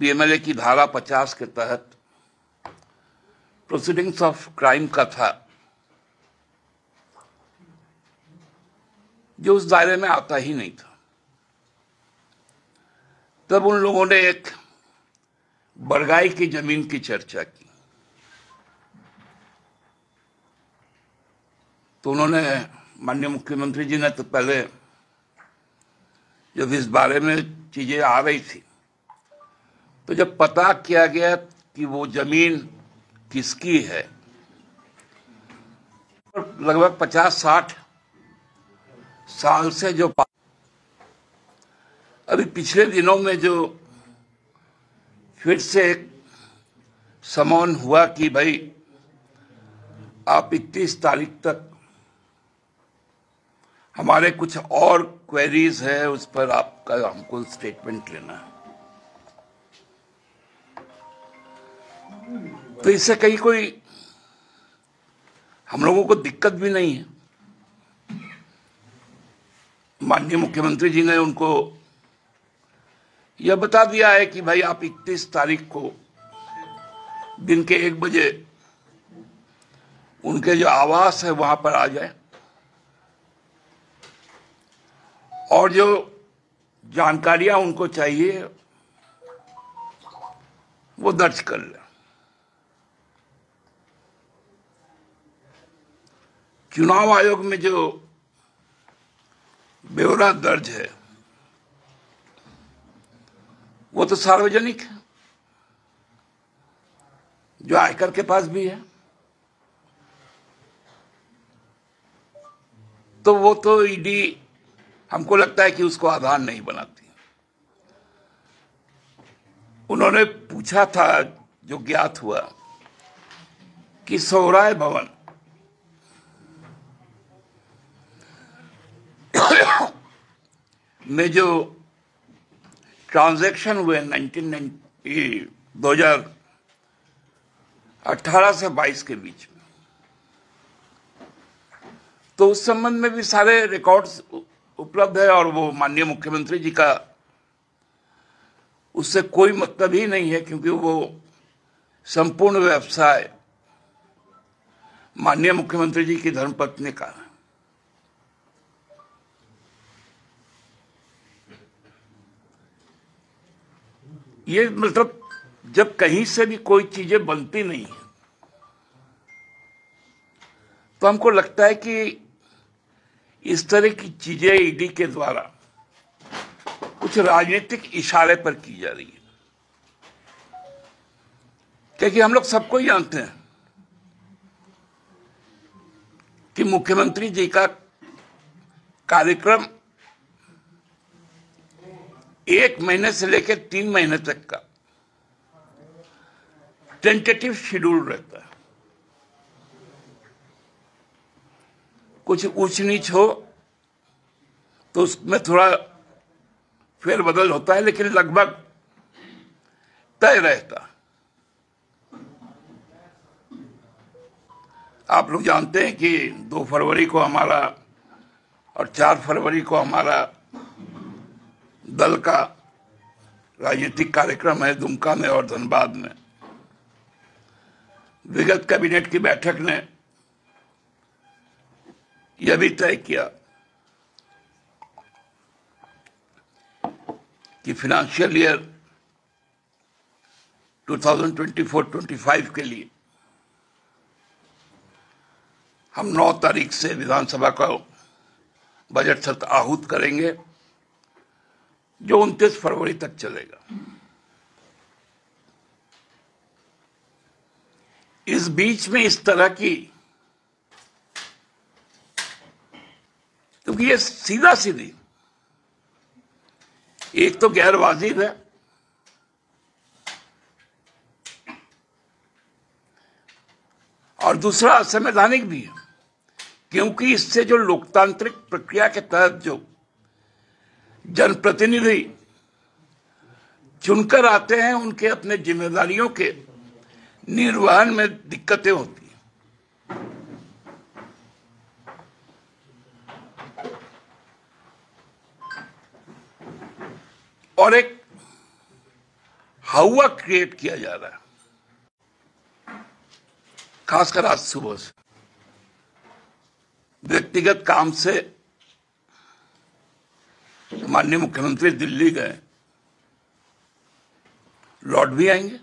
PMLA की धारा 50 के तहत प्रोसीडिंग्स ऑफ क्राइम का था, जो उस दायरे में आता ही नहीं था। तब उन लोगों ने एक बरगाई की जमीन की चर्चा की, तो उन्होंने, माननीय मुख्यमंत्री जी ने तो पहले जब इस बारे में चीजें आ रही थी, तो जब पता किया गया कि वो जमीन किसकी है, लगभग 50-60 साल से जो अभी पिछले दिनों में जो फिर से एक समन हुआ कि भाई आप 31 तारीख तक हमारे कुछ और क्वेरीज है, उस पर आपका हमको स्टेटमेंट लेना है। तो इससे कहीं कोई हम लोगों को दिक्कत भी नहीं है। माननीय मुख्यमंत्री जी ने उनको यह बता दिया है कि भाई आप 31 तारीख को दिन के 1 बजे उनके जो आवास है वहां पर आ जाए और जो जानकारियां उनको चाहिए वो दर्ज कर लें। चुनाव आयोग में जो ब्यौरा दर्ज है वो तो सार्वजनिक है, जो आयकर के पास भी है, तो वो तो ईडी हमको लगता है कि उसको आधार नहीं बनाती। उन्होंने पूछा था, जो ज्ञात हुआ, कि सौराय भवन में जो ट्रांजैक्शन हुए 2018 से 22 के बीच में, तो उस संबंध में भी सारे रिकॉर्ड्स उपलब्ध है और वो माननीय मुख्यमंत्री जी का उससे कोई मतलब ही नहीं है, क्योंकि वो संपूर्ण व्यवसाय माननीय मुख्यमंत्री जी की धर्मपत्नी का है। ये मतलब जब कहीं से भी कोई चीजें बनती नहीं है तो हमको लगता है कि इस तरह की चीजें ईडी के द्वारा कुछ राजनीतिक इशारे पर की जा रही है, क्योंकि हम लोग सबको ही जानते हैं कि मुख्यमंत्री जी का कार्यक्रम 1 महीने से लेकर 3 महीने तक का टेंटेटिव शेड्यूल रहता है। कुछ ऊंच नीच हो तो उसमें थोड़ा फेरबदल होता है, लेकिन लगभग तय रहता। आप लोग जानते हैं कि 2 फरवरी को हमारा और 4 फरवरी को हमारा दल का राजनीतिक कार्यक्रम है दुमका में और धनबाद में। विगत कैबिनेट की बैठक ने यह भी तय किया कि फाइनेंशियल ईयर 2024-25 के लिए हम 9 तारीख से विधानसभा का बजट सत्र आहूत करेंगे, जो 29 फरवरी तक चलेगा। इस बीच में इस तरह की, क्योंकि ये सीधा सीधी एक तो गैर वाजिब है और दूसरा असंवैधानिक भी है, क्योंकि इससे जो लोकतांत्रिक प्रक्रिया के तहत जो जनप्रतिनिधि चुनकर आते हैं उनके अपने जिम्मेदारियों के निर्वहन में दिक्कतें होती हैं। और एक हवा क्रिएट किया जा रहा है, खासकर आज सुबह से। व्यक्तिगत काम से माननीय मुख्यमंत्री दिल्ली गए, लौट भी आएंगे।